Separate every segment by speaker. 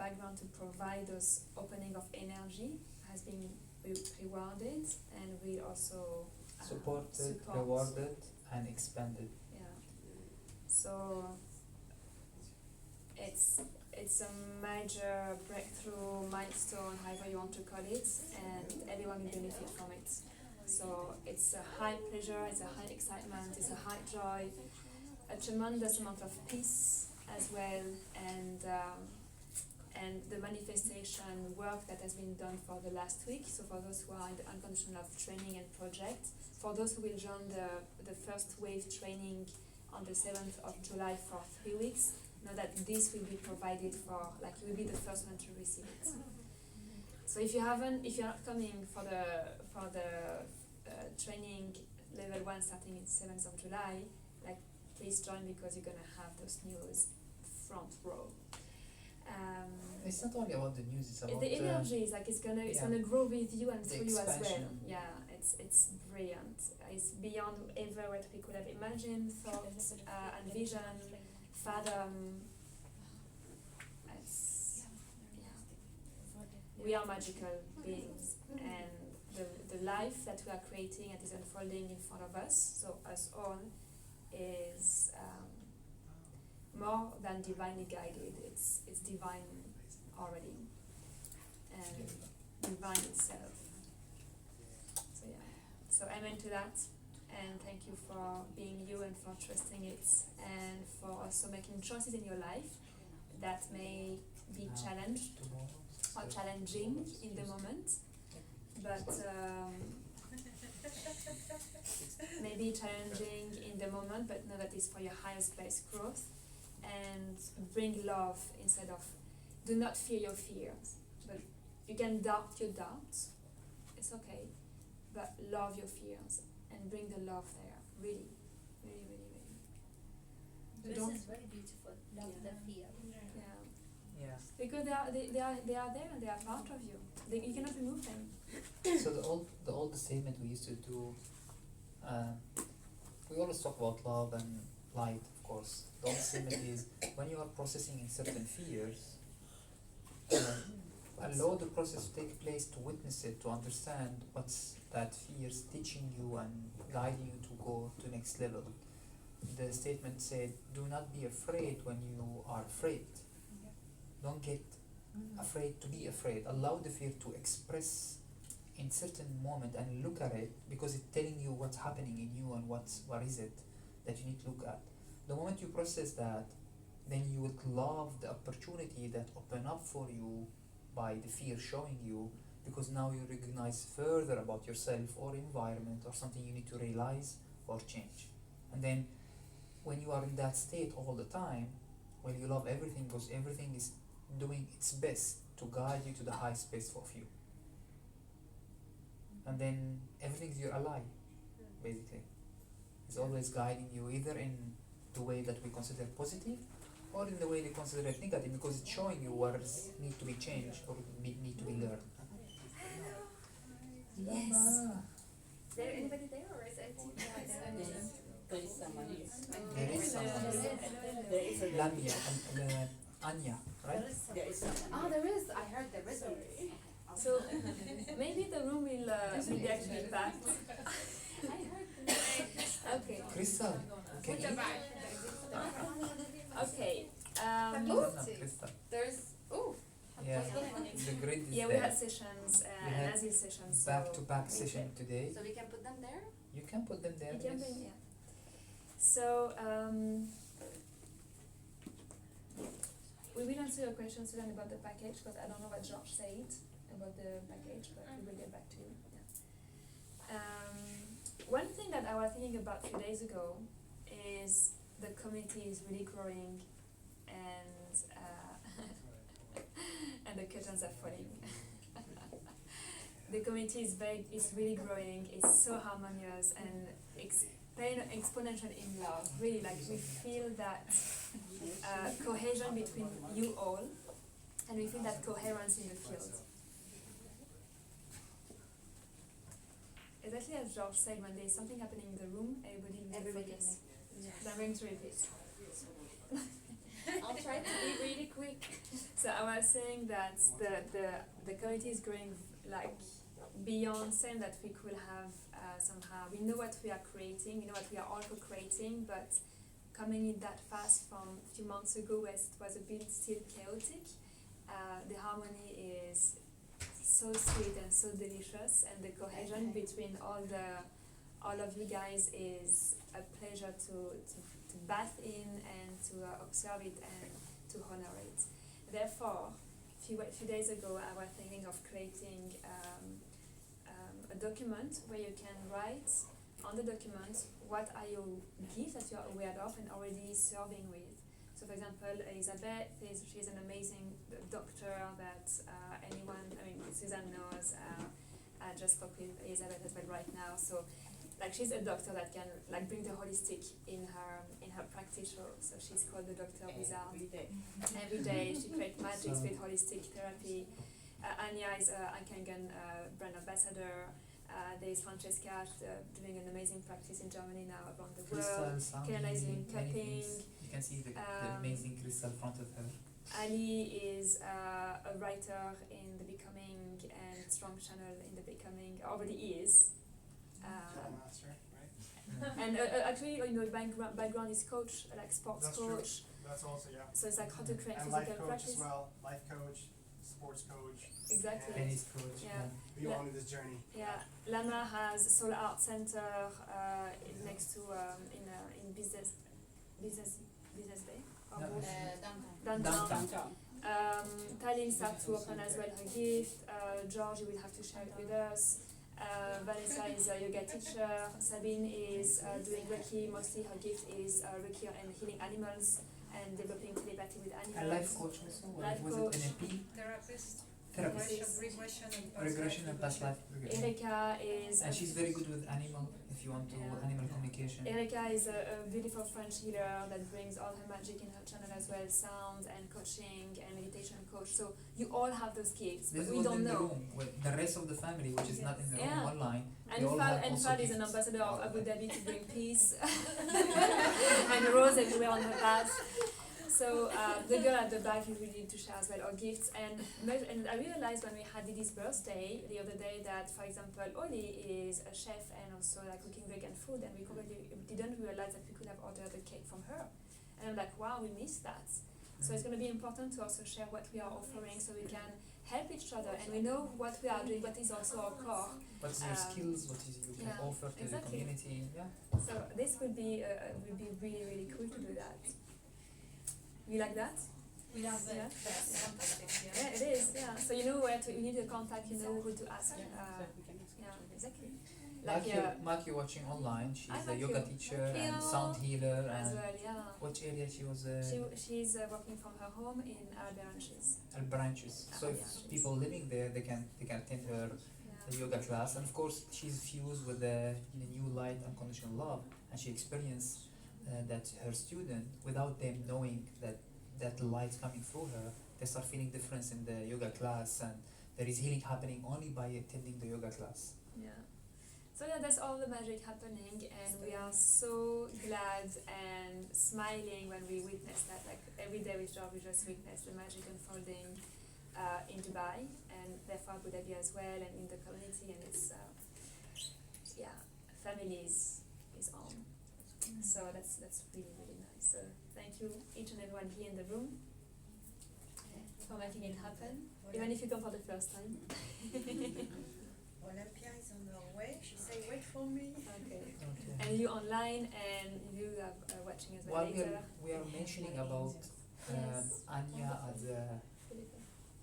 Speaker 1: background to provide those opening of energy has been rewarded, and we also
Speaker 2: supported, rewarded, and expanded.
Speaker 1: Yeah. So it's a major breakthrough, milestone, however you want to call it, and everyone will benefit from it. So it's a high pleasure, it's a high excitement, it's a high joy, a tremendous amount of peace as well, and the manifestation work that has been done for the last week. So for those who are in the Unconditional training and project, for those who will join the first wave training on the 7th of July for 3 weeks, know that this will be provided for, like you will be the first one to receive it. So if you're not coming for the training level 1 starting in 7th of July, like please join, because you're gonna have those news front row.
Speaker 2: It's not only about the news; it's about
Speaker 1: the energy. Is like it's gonna grow with you and through you as well. Yeah, it's brilliant. It's beyond ever what we could have imagined, thought, envisioned, fathom. We are magical beings, and the life that we are creating and is unfolding in front of us, so us all, is more than divinely guided. It's divine already, and divine itself. So yeah, so amen to that, and thank you for being you and for trusting it, and for also making choices in your life that may be challenged or challenging in the moment, but maybe challenging in the moment, but know that it's for your highest best growth, and bring love instead of, do not fear your fears, but you can doubt your doubts, it's okay, but love your fears and bring the love there, really, really, really, really.
Speaker 3: This is very beautiful, love the fear.
Speaker 1: Yeah. Because they are there, and they are part of you. You cannot remove them.
Speaker 2: So the old statement we used to do, we always talk about love and light, of course. The old statement is, when you are processing in certain fears, allow the process to take place, to witness it, to understand what's that fears teaching you and guiding you to go to next level. The statement said, do not be afraid when you are afraid. Don't get afraid to be afraid. Allow the fear to express in certain moment and look at it, because it's telling you what's happening in you and what is it that you need to look at. The moment you process that, then you would love the opportunity that open up for you by the fear showing you, because now you recognize further about yourself or environment or something you need to realize or change. And then when you are in that state all the time, well, you love everything, because everything is doing its best to guide you to the high space of you. And then everything's your ally, basically. It's always guiding you, either in the way that we consider positive or in the way they consider it negative, because it's showing you what need to be changed or need to be learned.
Speaker 1: Yes.
Speaker 3: Is there anybody there, or is it?
Speaker 4: There is someone here.
Speaker 2: There is someone.
Speaker 4: There is a
Speaker 2: Lamia, Anya, right?
Speaker 4: There is someone.
Speaker 3: Oh, there is. I heard there is.
Speaker 1: So maybe the room will be actually packed.
Speaker 3: I heard.
Speaker 1: Okay.
Speaker 2: Crystal, can you?
Speaker 1: Okay.
Speaker 2: No, Crystal.
Speaker 3: There's. Oh.
Speaker 2: Yeah, the grid is
Speaker 1: Yeah, we
Speaker 2: there.
Speaker 1: had sessions,
Speaker 2: We had
Speaker 1: Nazi sessions.
Speaker 2: Back-to-back session today.
Speaker 3: So we can put them there.
Speaker 2: You can put them there.
Speaker 1: You can
Speaker 2: Yes.
Speaker 1: bring, yeah. So we will answer your questions Susan about the package, because I don't know what George said about the package, but we will get back to you. Yeah. One thing that I was thinking about a few days ago is the community is really growing, and and the curtains are falling. The community is really growing. It's so harmonious and exponential in love. Really, like we feel that cohesion between you all, and we feel that coherence in the field. Exactly as George said, when there's something happening in the room, everybody focus.
Speaker 3: Yes.
Speaker 1: So I'm going to repeat.
Speaker 3: I'll try to be really quick.
Speaker 1: So I was saying that the community is growing like beyond saying that we could have somehow, we know what we are creating, we know what we are also creating, but coming in that fast from a few months ago where it was a bit still chaotic, the harmony is so sweet and so delicious, and the cohesion between all of you guys is a pleasure to bath in and to observe it and to honor it. Therefore, a few days ago, I was thinking of creating a document where you can write on the document what are your gifts that you are aware of and already serving with. So, for example, Elizabeth, she's an amazing doctor that Susan knows. I just spoke with Elizabeth as well right now. So, like, she's a doctor that can like bring the holistic in her practice. So she's called the Doctor Wizard. Every day she creates magics with holistic therapy. Anya is an Archangel brand ambassador. There is Francesca doing an amazing practice in Germany now around the world. Canalizing, cupping.
Speaker 2: You can see the amazing crystal in front of her.
Speaker 1: Ali is a writer in the Becoming and strong channel in the Becoming. Already is.
Speaker 5: Master, right?
Speaker 1: And actually, background is coach, like sports
Speaker 5: That's
Speaker 1: coach.
Speaker 5: true. That's also, yeah.
Speaker 1: So it's like how to create
Speaker 5: And life
Speaker 1: physical
Speaker 5: coach
Speaker 1: practice.
Speaker 5: as well. Life coach, sports coach.
Speaker 1: Exactly.
Speaker 2: Tennis coach.
Speaker 1: Yeah.
Speaker 5: We all in this journey.
Speaker 1: Yeah, Lama has Soul Art Center next to in Business Bay.
Speaker 2: No.
Speaker 1: Downtown. Tallinn starts to open as well her gift. George, you will have to share it with us. Vanessa is a yoga teacher. Sabine is doing Reiki. Mostly her gift is Reiki and healing animals and developing telepathy with animals.
Speaker 2: And life coach also.
Speaker 1: Life
Speaker 2: Was
Speaker 1: coach.
Speaker 2: it NLP?
Speaker 6: Therapist.
Speaker 2: Regression and past life.
Speaker 1: Erika is
Speaker 2: And she's very good with animal, if you want to,
Speaker 1: Yeah.
Speaker 2: animal communication.
Speaker 1: Erika is a beautiful French healer that brings all her magic in her channel as well, sound and coaching and meditation coach. So you all have those gifts,
Speaker 2: This
Speaker 1: but we
Speaker 2: was
Speaker 1: don't
Speaker 2: in the
Speaker 1: know.
Speaker 2: room with the rest of the family, which is not in the room
Speaker 1: Yeah.
Speaker 2: online.
Speaker 1: And
Speaker 2: they all have
Speaker 1: Fal
Speaker 2: also
Speaker 1: is an
Speaker 2: gifts.
Speaker 1: ambassador of Abu Dhabi to bring peace and rose everywhere on her path. So the girl at the back is really to share as well our gifts. And I realized when we had Didi's birthday the other day that, for example, Oli is a chef and also like cooking vegan food, and we probably didn't realize that we could have ordered a cake from her. And I'm like, wow, we missed that. So it's going to be important to also share what we are offering so we can help each other and we know what we are doing, what is also our core.
Speaker 2: What is your skills? What is you can
Speaker 1: yeah,
Speaker 2: offer to
Speaker 1: exactly.
Speaker 2: the community? Yeah.
Speaker 1: So this would be really, really cool to do that. You like that?
Speaker 6: We love that.
Speaker 1: Yeah.
Speaker 6: That's fantastic. Yeah.
Speaker 1: Yeah, it is. Yeah. So you know where to. You need to contact. You know who to ask. Yeah, exactly. Like
Speaker 2: Maki watching online. She's
Speaker 1: I
Speaker 2: a
Speaker 1: like
Speaker 2: yoga
Speaker 1: you.
Speaker 2: teacher
Speaker 1: Thank
Speaker 2: and
Speaker 1: you.
Speaker 2: sound healer.
Speaker 1: as
Speaker 2: And
Speaker 1: well. Yeah.
Speaker 2: which area she was?
Speaker 1: She's working from her home in Branches.
Speaker 2: Branches. So if
Speaker 1: Branches.
Speaker 2: people living there, they can attend her
Speaker 1: Yeah.
Speaker 2: yoga class. And of course, she's fused with the new light, unconditional love, and she experienced that her student, without them knowing that light coming through her, they start feeling difference in the yoga class, and there is healing happening only by attending the yoga class.
Speaker 1: Yeah. So yeah, that's all the magic happening, and we are so glad and smiling when we witness that. Like every day with George, we just witness the magic unfolding in Dubai and therefore Abu Dhabi as well, and in the community, and it's family is on. So that's really, really nice. So thank you each and everyone here in the room for making it happen, even if you come for the first time.
Speaker 6: Olympia is on her way. She said, wait for me.
Speaker 1: Okay.
Speaker 2: Okay.
Speaker 1: And you online and you are watching as well
Speaker 2: While
Speaker 1: later.
Speaker 2: we are mentioning about
Speaker 1: Yes.
Speaker 2: Anya as a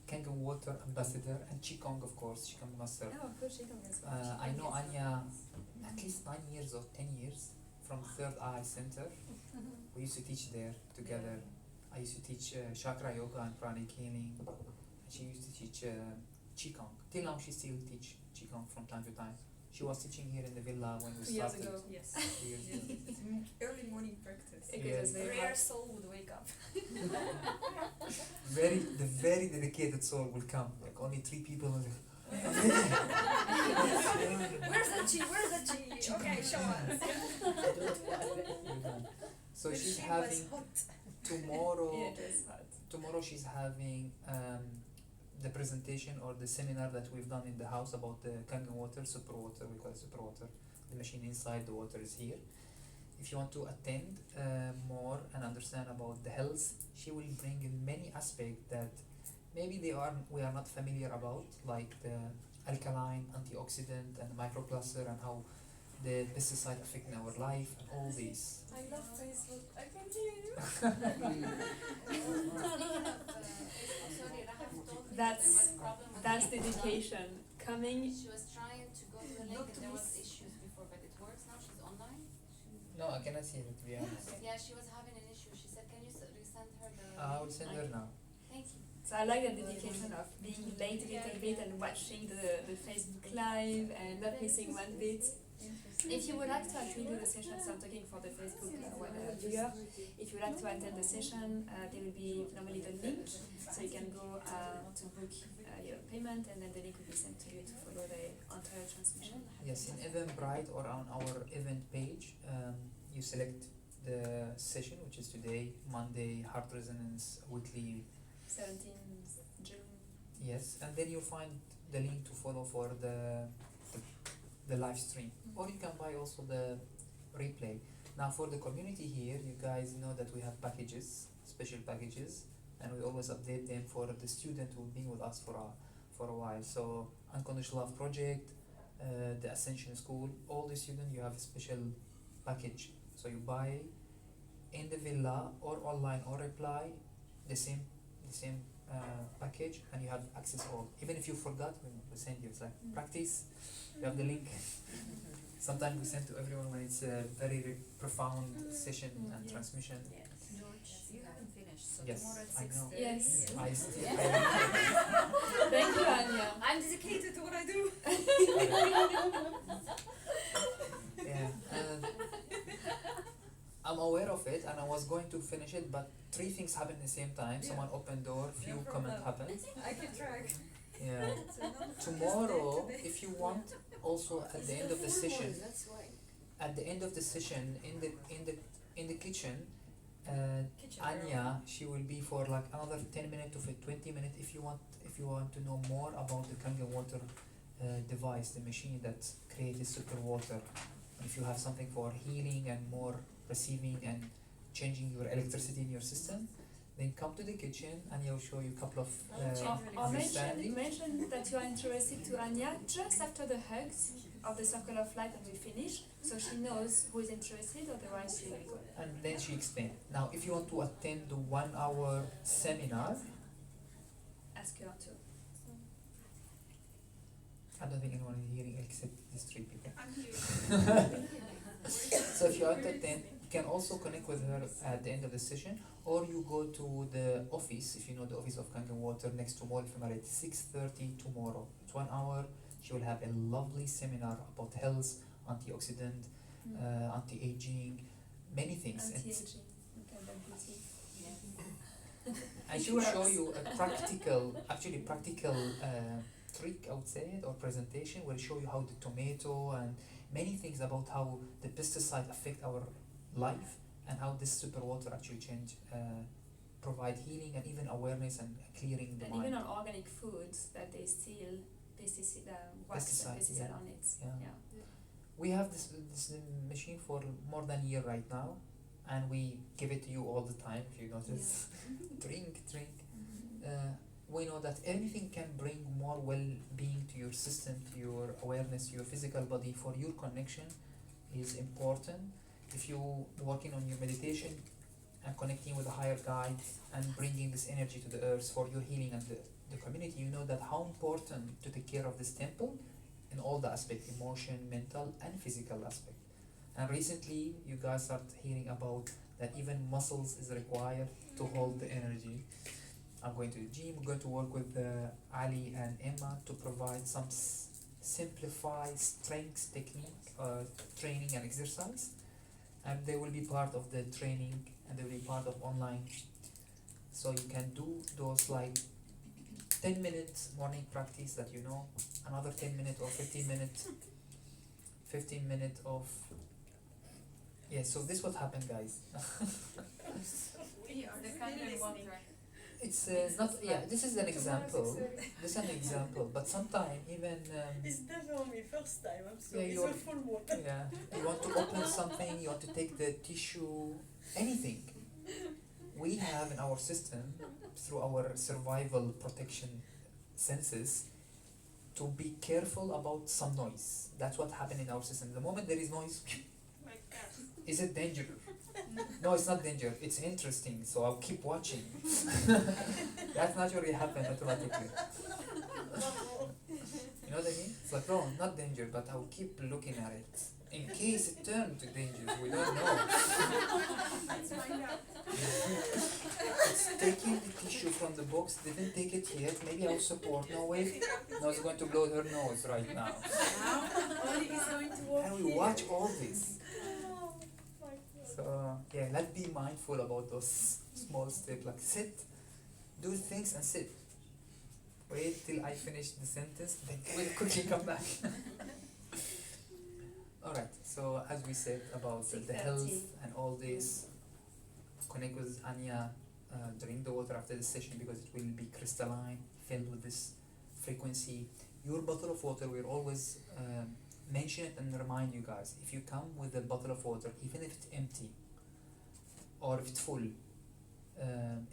Speaker 2: Kangen Water ambassador and Qigong, of course, Qigong master.
Speaker 1: Oh, of course, she can as well.
Speaker 2: I know Anya at least 9 years or 10 years from Third Eye Center. We used to teach there together. I used to teach chakra yoga and pranic healing. She used to teach Qigong. Till now, she still teach Qigong from time to time. She was teaching here in the villa when we
Speaker 1: 2 years
Speaker 2: started.
Speaker 1: ago.
Speaker 6: Yes.
Speaker 2: 2 years ago.
Speaker 6: It's early morning practice.
Speaker 1: It
Speaker 2: Yes.
Speaker 1: was very
Speaker 6: Rare
Speaker 1: hard.
Speaker 6: soul would wake up.
Speaker 2: The very dedicated soul will come. Like only 3 people.
Speaker 6: Where's the chi? Where's the chi? Okay, show us.
Speaker 2: So
Speaker 6: The
Speaker 2: she's
Speaker 6: chi
Speaker 2: having
Speaker 6: was hot.
Speaker 2: tomorrow
Speaker 1: Yeah, it was hot.
Speaker 2: tomorrow she's having the presentation or the seminar that we've done in the house about the Kangen water, super water, we call it super water. The machine inside the water is here. If you want to attend more and understand about the health, she will bring in many aspects that maybe we are not familiar about, like the alkaline, antioxidant, and microcluster, and how the pesticide affect our life, and all these.
Speaker 6: I love Facebook. I can hear you.
Speaker 1: That's dedication. Coming.
Speaker 3: She was trying to go to the link and there was issues before, but it works now. She's online.
Speaker 2: No, I cannot see it, to be honest.
Speaker 3: Yeah, she was having an issue. She said, "Can you resend her the?"
Speaker 2: I will send her now.
Speaker 3: Thank you.
Speaker 1: So I like the dedication of being late a little bit and watching the Facebook Live and not missing one bit. If you would like to actually do the session, so I'm talking for the Facebook viewer, if you would like to attend the session, there will be normally the link, so you can go to book your payment, and then the link will be sent to you to follow the entire transmission.
Speaker 2: Yes, in Eventbrite or on our event page, you select the session, which is today, Monday, Heart Resonance Weekly.
Speaker 1: 17th June.
Speaker 2: Yes, and then you'll find the link to follow for the live stream, or you can buy also the replay. Now for the community here, you guys know that we have packages, special packages, and we always update them for the student who've been with us for a while. So Unconditional Love Project, the Ascension School, all the students, you have a special package. So you buy in the villa or online or reply the same package, and you have access all. Even if you forgot, we send you. It's like practice. You have the link. Sometimes we send to everyone when it's a very profound session and transmission.
Speaker 6: George, you haven't finished, so
Speaker 2: Yes,
Speaker 6: tomorrow at
Speaker 2: I know.
Speaker 6: 6:30.
Speaker 1: Yes.
Speaker 2: I still
Speaker 1: Thank you, Anya.
Speaker 6: I'm dedicated to what I do.
Speaker 2: yeah. I'm aware of it, and I was going to finish it, but 3 things happened at the same time.
Speaker 6: Yeah.
Speaker 2: Someone opened door, few
Speaker 6: No
Speaker 2: comment
Speaker 6: problem.
Speaker 2: happened.
Speaker 6: I can track.
Speaker 2: Yeah.
Speaker 6: So no,
Speaker 2: Tomorrow,
Speaker 6: today.
Speaker 2: if you want, also at the end of the session,
Speaker 4: That's why.
Speaker 2: at the end of the session, in the kitchen,
Speaker 6: Kitchen
Speaker 2: Anya, she will be for like another 10 minutes to 20 minutes if you want to know more about the Kangen water device, the machine that creates super water. If you have something for healing and more receiving and changing your electricity in your system, then come to the kitchen and I'll show you a couple of
Speaker 1: Or
Speaker 2: understanding.
Speaker 1: mention that you are interested to Anya just after the hugs of the Circle of Light, and we finish, so she knows who is interested, otherwise she will go.
Speaker 2: And then she explained. Now, if you want to attend the 1-hour seminar,
Speaker 1: Ask her to.
Speaker 2: I don't think anyone is hearing except these 3 people.
Speaker 6: I'm here.
Speaker 2: So if you want to attend, you can also connect with her at the end of the session, or you go to the office, if you know the office of Kangen Water, next to Mall Ephemeral at 6:30 tomorrow. It's 1 hour. She will have a lovely seminar about health, antioxidant, anti-aging, many things.
Speaker 1: Anti-aging. Okay, then beauty.
Speaker 2: And she will show you a practical trick, I would say, or presentation, where show you how the tomato and many things about how the pesticide affect our life, and how this super water actually provide healing and even awareness and clearing the
Speaker 1: And
Speaker 2: mind.
Speaker 1: even on organic foods that they still pesticide
Speaker 2: yeah.
Speaker 1: on it.
Speaker 2: Yeah. We have this machine for more than a year right now, and we give it to you all the time, if you notice. Drink. We know that anything can bring more well-being to your system, to your awareness, to your physical body. For your connection is important. If you working on your meditation and connecting with a higher guide and bringing this energy to the earth for your healing and the community, you know that how important to take care of this temple in all the aspects, emotion, mental and physical aspect. And recently you guys start hearing about that even muscles is required to hold the energy. I'm going to the gym. We're going to work with Ali and Emma to provide some simplified strength technique, training and exercise, and they will be part of the training, and they will be part of online. So you can do those like 10 minutes morning practice that you know, another 10 minutes or 15 minutes, 15 minutes of, yeah, so this what happened, guys.
Speaker 3: The candle water.
Speaker 2: It's not, yeah, this is an example. This is an example, but sometimes even,
Speaker 6: It's definitely first time, I'm
Speaker 2: yeah,
Speaker 6: sorry. It's
Speaker 2: you're,
Speaker 6: a full water.
Speaker 2: yeah, you want to open something, you want to take the tissue, anything. We have in our system, through our survival protection senses, to be careful about some noise. That's what happened in our system. The moment there is noise, is it danger? No, it's not danger. It's interesting, so I'll keep watching. That naturally happens automatically. You know what I mean? It's like, no, not danger, but I'll keep looking at it. In case it turns to danger, we don't know.
Speaker 6: Let's find out.
Speaker 2: It's taking the tissue from the box, didn't take it yet, maybe I'll support. No, wait, no, it's going to blow her nose right now.
Speaker 6: Ollie is going to walk
Speaker 2: And we
Speaker 6: here.
Speaker 2: watch all this.
Speaker 6: Oh, my God.
Speaker 2: So, yeah, let's be mindful about those small steps, like sit, do things and sit. Wait till I finish the sentence, then we'll quickly come back. Alright, so as we said about the health and all this, connect with Anya, drink the water after the session because it will be crystalline, filled with this frequency. Your bottle of water, we'll always mention it and remind you guys, if you come with a bottle of water, even if it's empty, or if it's full,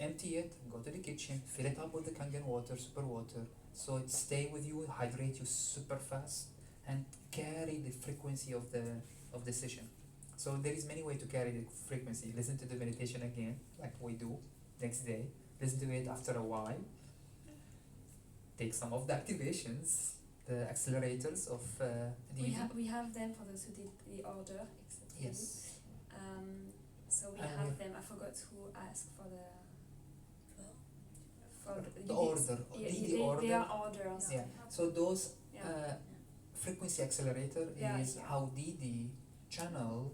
Speaker 2: empty it, go to the kitchen, fill it up with the Kangen water, super water, so it stay with you, hydrate you super fast, and carry the frequency of the session. So there is many ways to carry the frequency. Listen to the meditation again, like we do next day. Listen to it after a while. Take some of the activations, the accelerators of the.
Speaker 1: We have them for those who did the order, except
Speaker 2: Yes.
Speaker 1: so we
Speaker 2: And
Speaker 1: have
Speaker 2: we-
Speaker 1: them. I forgot who asked for the
Speaker 2: The order,
Speaker 1: Yeah,
Speaker 2: the order.
Speaker 1: they are orders.
Speaker 2: Yeah. So those
Speaker 1: Yeah.
Speaker 2: frequency accelerator
Speaker 1: Yeah,
Speaker 2: is
Speaker 1: yeah.
Speaker 2: how Didi channel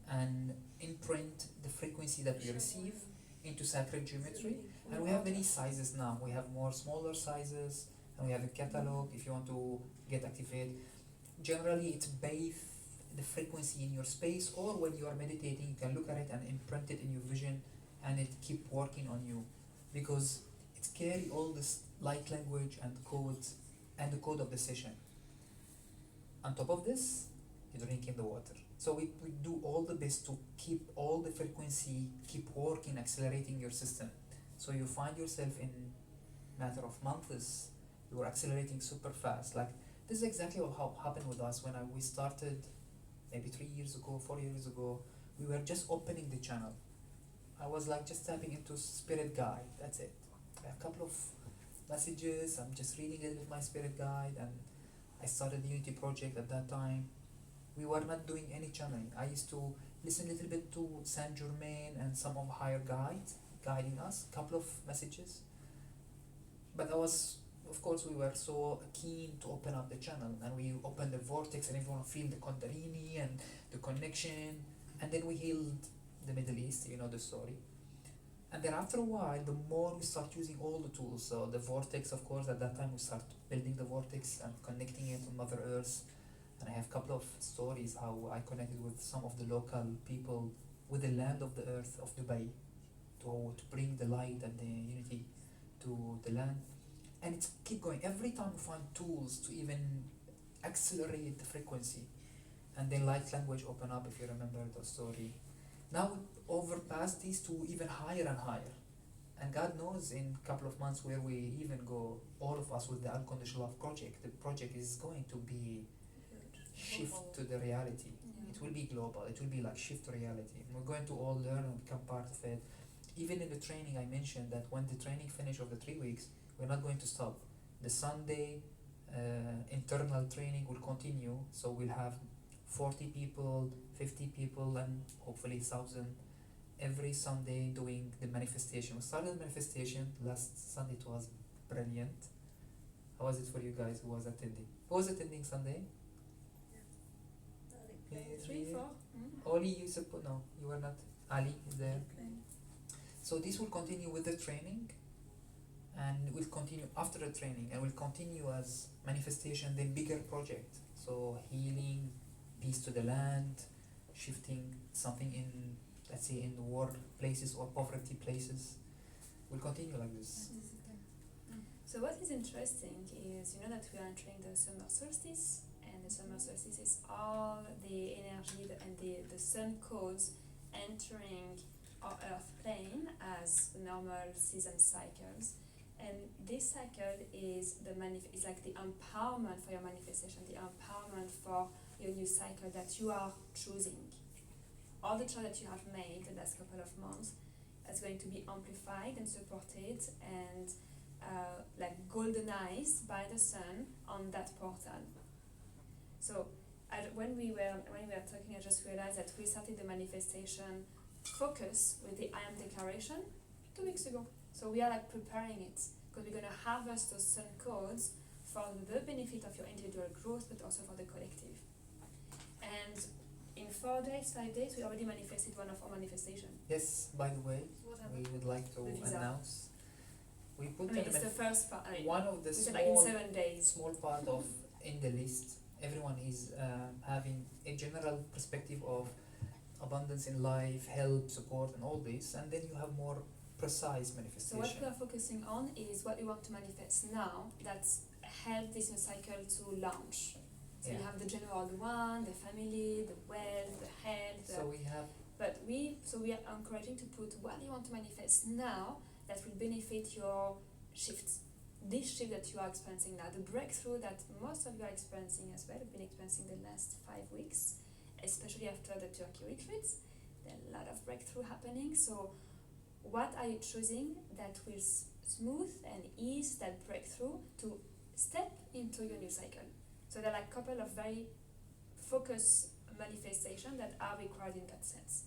Speaker 2: and imprint the frequency that we receive into sacred geometry. And we have many sizes now. We have more smaller sizes, and we have a catalog if you want to get activated. Generally, it's based the frequency in your space, or when you are meditating, you can look at it and imprint it in your vision, and it keep working on you, because it carry all this light language and codes and the code of the session. On top of this, you're drinking the water. So we do all the best to keep all the frequency, keep working, accelerating your system. So you find yourself in matter of months, you are accelerating super fast. Like this is exactly how happened with us when we started maybe 3 years ago, 4 years ago. We were just opening the channel. I was like just tapping into spirit guide, that's it. I have a couple of messages, I'm just reading it with my spirit guide, and I started the Unity project at that time. We were not doing any channeling. I used to listen a little bit to Saint Germain and some of higher guides guiding us, couple of messages. But of course we were so keen to open up the channel, and we opened the vortex and everyone feel the Kundalini and the connection, and then we healed the Middle East, you know the story. And then after a while, the more we start using all the tools, so the vortex, of course, at that time we start building the vortex and connecting it to Mother Earth. And I have a couple of stories how I connected with some of the local people with the land of the earth of Dubai to bring the light and the unity to the land. And it's keep going. Every time we find tools to even accelerate the frequency. And then light language open up, if you remember the story. Now we overpass these to even higher and higher. And God knows in a couple of months where we even go, all of us with the Unconditional Love project, the project is going to be shift to the reality. It will be global, it will be like shift to reality. And we're going to all learn and become part of it. Even in the training, I mentioned that when the training finish of the 3 weeks, we're not going to stop. The Sunday internal training will continue, so we'll have 40 people, 50 people, and hopefully 1,000 every Sunday doing the manifestation. We started the manifestation last Sunday. It was brilliant. How was it for you guys who was attending? Who was attending Sunday?
Speaker 1: 3, 4.
Speaker 2: Oli, you support? No, you were not. Ali is there. So this will continue with the training, and will continue after the training, and will continue as manifestation, then bigger project. So healing, peace to the land, shifting something in let's say in the war places or poverty places, will continue like this.
Speaker 1: So what is interesting is, you know that we are entering the summer solstice, and the summer solstice is all the energy and the sun codes entering our earth plane as normal season cycles. And this cycle is is like the empowerment for your manifestation, the empowerment for your new cycle that you are choosing. All the choice that you have made the last couple of months is going to be amplified and supported and like goldenized by the sun on that portal. So when we were talking, I just realized that we started the manifestation focus with the I am declaration 2 weeks ago. So we are like preparing it because we're going to harvest those sun codes for the benefit of your individual growth, but also for the collective. And in 4 days, 5 days, we already manifested one of our manifestation.
Speaker 2: Yes, by the way,
Speaker 3: What
Speaker 2: we
Speaker 3: happened?
Speaker 2: would like to
Speaker 1: The visa.
Speaker 2: announce. We put
Speaker 1: I mean,
Speaker 2: in
Speaker 1: it's the first part.
Speaker 2: one of the
Speaker 1: we said like in
Speaker 2: small
Speaker 1: 7 days.
Speaker 2: small part of in the list. Everyone is having a general perspective of abundance in life, help, support, and all this, and then you have more precise
Speaker 1: So
Speaker 2: manifestation.
Speaker 1: what we are focusing on is what we want to manifest now that's help this new cycle to launch. So you
Speaker 2: Yeah.
Speaker 1: have the general one, the family, the wealth, the health.
Speaker 2: So we have
Speaker 1: But we are encouraging to put what you want to manifest now that will benefit your shift. This shift that you are experiencing now, the breakthrough that most of you are experiencing as well, have been experiencing the last 5 weeks, especially after the Turkey retreats. There are a lot of breakthrough happening. So what are you choosing that will smooth and ease that breakthrough to step into your new cycle? So there are like a couple of very focused manifestations that are required in that sense.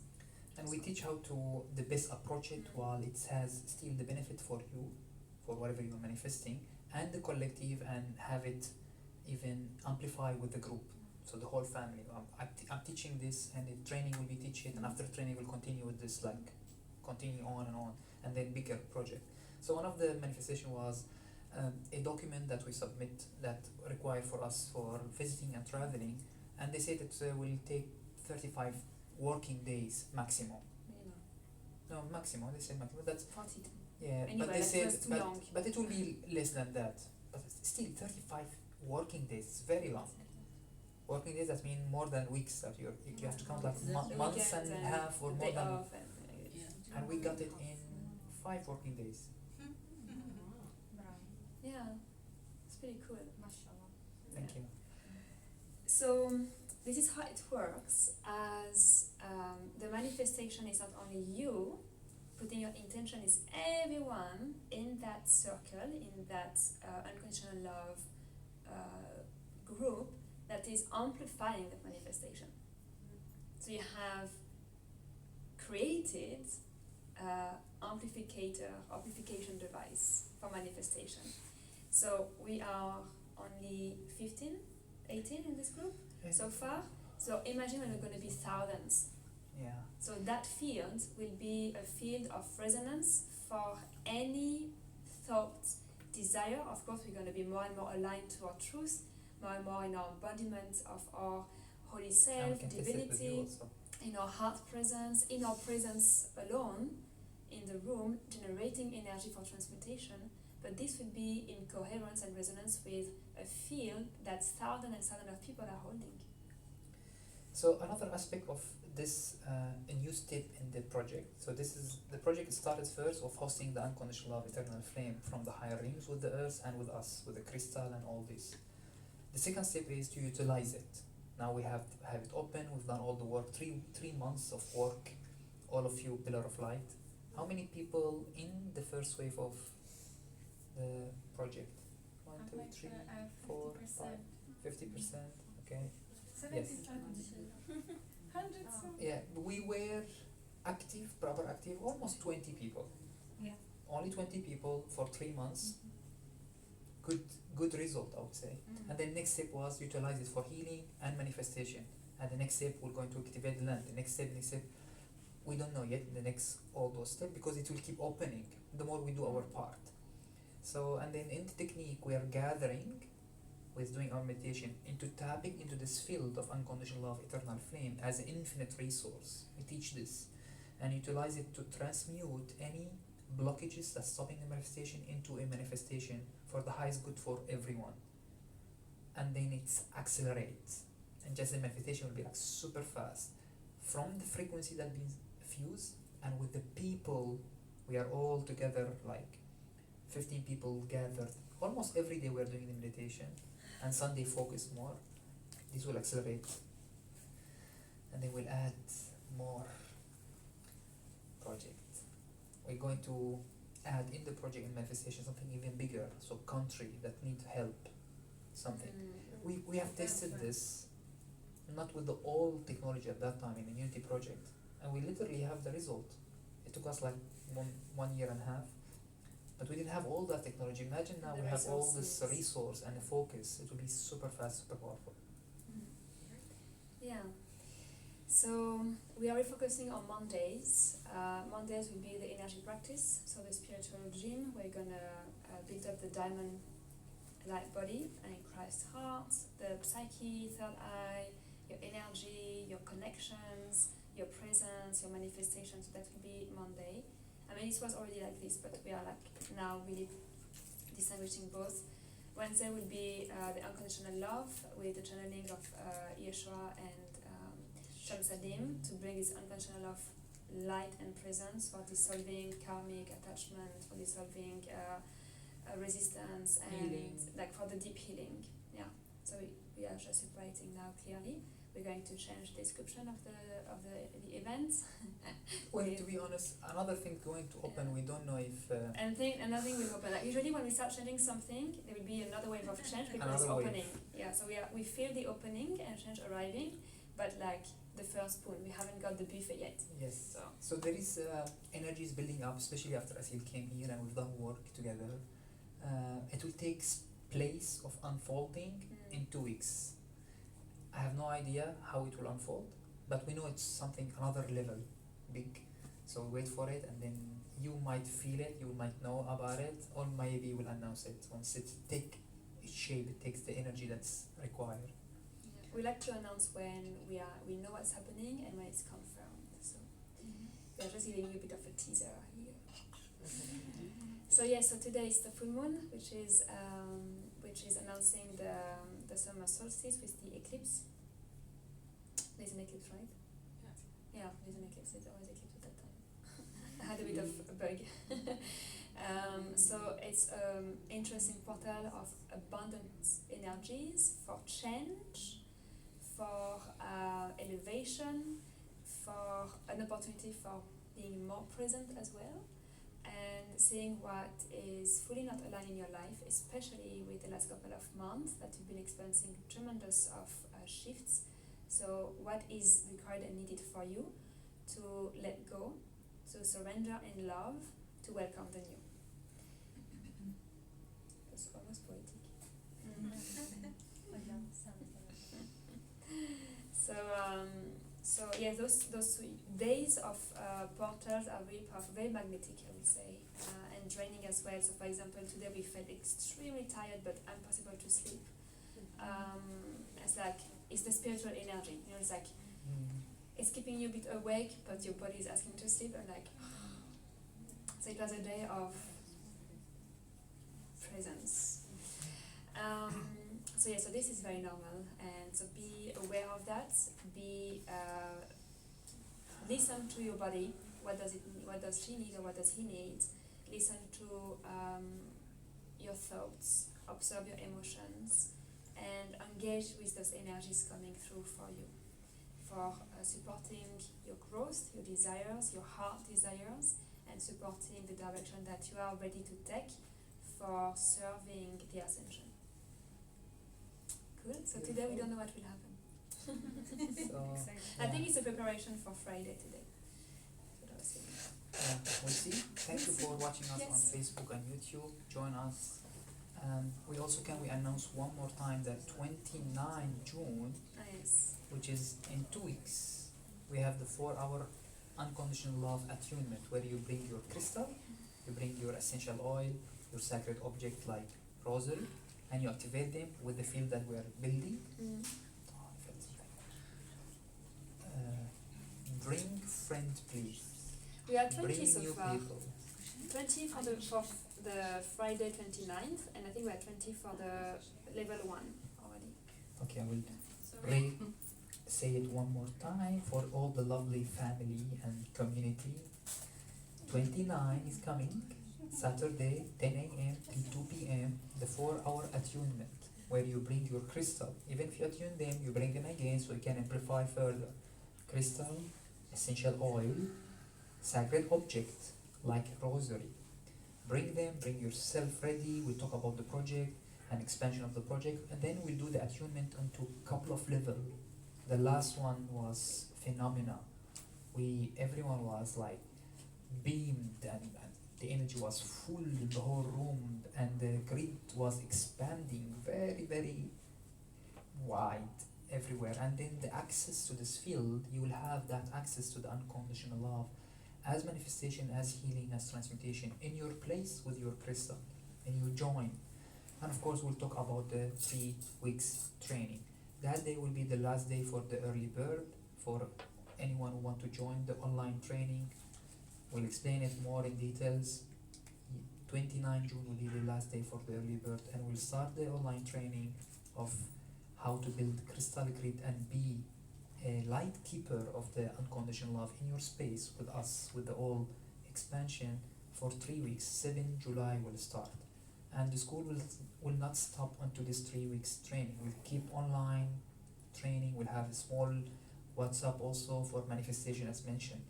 Speaker 2: and we teach how to the best approach it while it has still the benefit for you, for whatever you're manifesting, and the collective, and have it even amplify with the group. So the whole family. I'm teaching this, and the training will be teach it, and after training we'll continue with this, like continue on, and then bigger project. So one of the manifestation was a document that we submit that required for us for visiting and traveling, and they say that will take 35 working days maximum. No, maximum. They say maximum. That's
Speaker 1: 40.
Speaker 2: yeah,
Speaker 1: Anyway,
Speaker 2: but they
Speaker 1: that's
Speaker 2: said,
Speaker 1: just too long.
Speaker 2: but it will be less than that. But still, 35 working days is very long. Working days, that mean more than weeks. That you have to count like
Speaker 4: Exactly.
Speaker 2: months and a half or
Speaker 1: the
Speaker 2: more
Speaker 1: day
Speaker 2: than.
Speaker 1: off
Speaker 4: Yeah.
Speaker 2: And we got it in 5 working days.
Speaker 1: yeah, it's pretty cool.
Speaker 2: Thank you.
Speaker 1: So this is how it works, as the manifestation is not only you putting your intention, is everyone in that circle, in that unconditional love group that is amplifying that manifestation. So you have created amplification device for manifestation. So we are only 15, 18 in this group so far. So imagine when we're going to be thousands.
Speaker 2: Yeah.
Speaker 1: So that field will be a field of resonance for any thought, desire. Of course, we're going to be more and more aligned to our truth, more and more in our embodiment of our holy
Speaker 2: And we
Speaker 1: self,
Speaker 2: can test it with you
Speaker 1: divinity,
Speaker 2: also.
Speaker 1: in our heart presence, in our presence alone, in the room, generating energy for transmutation. But this would be in coherence and resonance with a field that thousands and thousands of people are holding.
Speaker 2: So another aspect of this, a new step in the project. So this is the project started first of hosting the unconditional love, eternal flame from the higher realms with the earth and with us, with the crystal and all this. The second step is to utilize it. Now we have it open. We've done all the work. Three months of work. All of you, Pillar of Light. How many people in the first wave of the project? 1, 2, 3, 4, 5, 50%. Okay. Yes.
Speaker 6: Hundreds.
Speaker 2: Yeah, we were active, proper active, almost 20 people.
Speaker 6: Yeah.
Speaker 2: Only 20 people for 3 months. Good result, I would say. And then next step was utilize it for healing and manifestation. And the next step, we're going to activate the land. The next step, we don't know yet the next all those steps, because it will keep opening the more we do our part. So, and then in the technique, we are gathering with doing our meditation into tapping into this field of unconditional love, eternal flame as an infinite resource. We teach this. and utilize it to transmute any blockages that's stopping the manifestation into a manifestation for the highest good for everyone. And then it's accelerates, and just the manifestation will be like super fast from the frequency that being fused, and with the people, we are all together, like 15 people gathered. Almost every day we are doing the meditation, and Sunday focus more. This will accelerate, and then we'll add more projects. We're going to add in the project and manifestation something even bigger, so country that need help, something. We have tested this, not with the old technology at that time in the Unity project, and we literally have the result. It took us like one year and a half, but we didn't have all that technology. Imagine now
Speaker 1: The
Speaker 2: we have all this
Speaker 1: resources.
Speaker 2: resource and the focus. It will be super fast, super powerful.
Speaker 1: Yeah. So we are refocusing on Mondays. Mondays will be the energy practice, so the spiritual gym. We're gonna build up the diamond light body and Christ's heart, the psyche, third eye, your energy, your connections, your presence, your manifestation. So that will be Monday. I mean, this was already like this, but we are like now really distinguishing both. Wednesday will be the unconditional love with the channeling of ElyiahRa and Shamsadim to bring this unconditional love, light and presence for dissolving karmic attachment, for dissolving resistance and
Speaker 2: Healing.
Speaker 1: like for the deep healing. Yeah. So we are just separating now clearly. We're going to change the description of the event.
Speaker 2: Well, to be honest, another thing going to open, we don't know if
Speaker 1: And another thing will open. Like usually when we start changing something, there will be another wave of change because it's
Speaker 2: Another wave.
Speaker 1: opening. Yeah, so we feel the opening and change arriving, but like the first spoon, we haven't got the buffet yet.
Speaker 2: yes.
Speaker 1: So
Speaker 2: So there is energies building up, especially after Asil came here and we've done work together. It will take place of unfolding in 2 weeks. I have no idea how it will unfold, but we know it's something another level, big. So we wait for it, and then you might feel it, you might know about it, or maybe we'll announce it once it takes its shape, it takes the energy that's required.
Speaker 1: we like to announce when we know what's happening and when it's confirmed. So we are just giving you a bit of a teaser here. So yeah, so today is the full moon, which is announcing the summer solstice with the eclipse. There's an eclipse, right? Yeah, there's an eclipse. There's always eclipse at that time. I had a bit of a bug. So it's interesting portal of abundant energies for change, for elevation, for an opportunity for being more present as well, and seeing what is fully not aligned in your life, especially with the last couple of months that you've been experiencing tremendous of shifts. So what is required and needed for you to let go, to surrender in love, to welcome the new. That's almost poetic. So yeah, those days of portals are very powerful, very magnetic, I would say, and draining as well. So for example, today we felt extremely tired but impossible to sleep. It's like it's the spiritual energy, you know. It's like it's keeping you a bit awake, but your body is asking to sleep. And like, so it was a day of presence. So yeah, so this is very normal, and so be aware of that. Listen to your body. What does it need? What does she need, or what does he need? Listen to your thoughts. Observe your emotions, and engage with those energies coming through for you, for supporting your growth, your desires, your heart desires, and supporting the direction that you are ready to take for serving the Ascension. Cool. So today we don't know what will happen.
Speaker 2: So
Speaker 1: I think it's a preparation for Friday today. That's what I was thinking.
Speaker 2: we'll see. Thank you for watching us on
Speaker 1: Yes.
Speaker 2: Facebook and YouTube. Join us. We also can announce one more time that 29 June,
Speaker 1: Nice.
Speaker 2: which is in 2 weeks, we have the 4-hour unconditional love attunement, where you bring your crystal, you bring your essential oil, your sacred object like rosary, and you activate them with the field that we are building. Oh, I felt something. Bring friend, please.
Speaker 1: We are 20
Speaker 2: bring
Speaker 1: so
Speaker 2: new
Speaker 1: far.
Speaker 2: people.
Speaker 1: 20 for the Friday 29th, and I think we are 20 for the level 1 already.
Speaker 2: Okay, I will say it one more time for all the lovely family and community. 29 is coming, Saturday, 10 a.m. till 2 p.m., the 4-hour attunement, where you bring your crystal. Even if you attune them, you bring them again so you can amplify further. Crystal, essential oil, sacred object like rosary. Bring them, bring yourself ready. We'll talk about the project and expansion of the project, and then we'll do the attunement onto a couple of levels. The last one was phenomena. Everyone was like beamed, and the energy was full in the whole room, and the grid was expanding very, very wide everywhere. And then the access to this field, you will have that access to the unconditional love as manifestation, as healing, as transmutation in your place with your crystal, and you join. And of course we'll talk about the 3 weeks training. That day will be the last day for the early bird. For anyone who want to join the online training, we'll explain it more in details. 29 June will be the last day for the early bird, and we'll start the online training of how to build crystal grid and be a light keeper of the unconditional love in your space with us, with the all expansion for 3 weeks. 7 July will start, and the school will not stop until this 3 weeks training. We'll keep online training. We'll have a small WhatsApp also for manifestation as mentioned.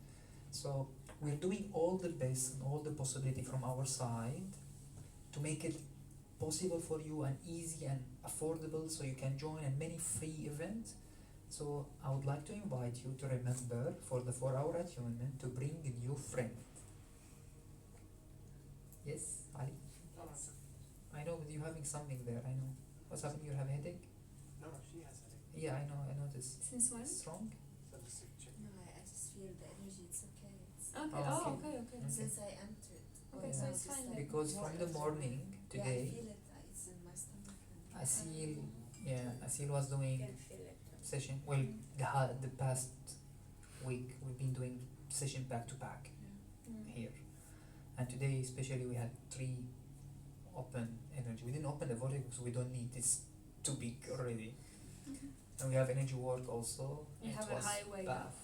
Speaker 2: So we're doing all the best and all the possibility from our side to make it possible for you and easy and affordable, so you can join a many free events. So I would like to invite you to remember for the 4-hour attunement to bring a new friend. Yes, Ali?
Speaker 5: No, no, it's-
Speaker 2: I know, but you're having something there, I know. What's happening? You have a headache?
Speaker 5: no, she has it.
Speaker 2: Yeah, I know, I noticed.
Speaker 1: Since when?
Speaker 2: Strong?
Speaker 5: So just check.
Speaker 3: No, I just feel the energy, it's okay. It's
Speaker 1: Okay,
Speaker 2: Oh,
Speaker 1: okay.
Speaker 2: Okay.
Speaker 3: Since I entered.
Speaker 1: Okay,
Speaker 2: Yeah.
Speaker 1: so it's fine then.
Speaker 2: Because from the morning
Speaker 3: Yeah, I
Speaker 2: today,
Speaker 3: feel it, it's in my stomach.
Speaker 2: Asil was doing
Speaker 6: Can feel it.
Speaker 2: session. Well, the past week we've been doing session back to back
Speaker 1: Mm.
Speaker 2: here, and today especially we had 3 open energy. We didn't open the vortex because we don't need, it's too big already. And we have energy work also.
Speaker 1: You
Speaker 2: It
Speaker 1: have a
Speaker 2: was
Speaker 1: highway.
Speaker 2: bath.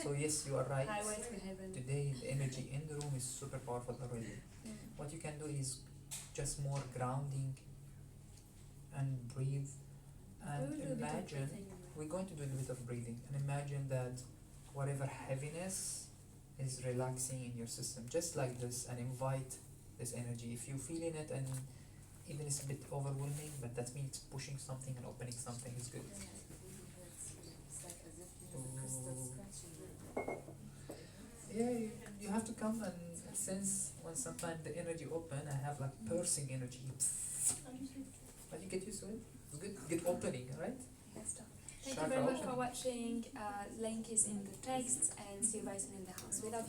Speaker 2: So yes, you are right.
Speaker 1: Highway to heaven.
Speaker 2: Today the energy in the room is super powerful already.
Speaker 1: Mm.
Speaker 2: What you can do is just more grounding and breathe, and
Speaker 1: We will do a bit of
Speaker 2: imagine.
Speaker 1: breathing.
Speaker 2: We're going to do a little bit of breathing, and imagine that whatever heaviness is relaxing in your system, just like this, and invite this energy. If you're feeling it, and even it's a bit overwhelming, but that means it's pushing something and opening something is good.
Speaker 3: Yeah, it really hurts. It's like as if you have a crystal scratching you.
Speaker 2: Yeah, you have to come and sense when sometimes the energy open. I have like piercing energy, but you get used to it. It's good. Get opening, right?
Speaker 1: Thank you very much for watching. Link is in the text, and see you guys in the house. We love you.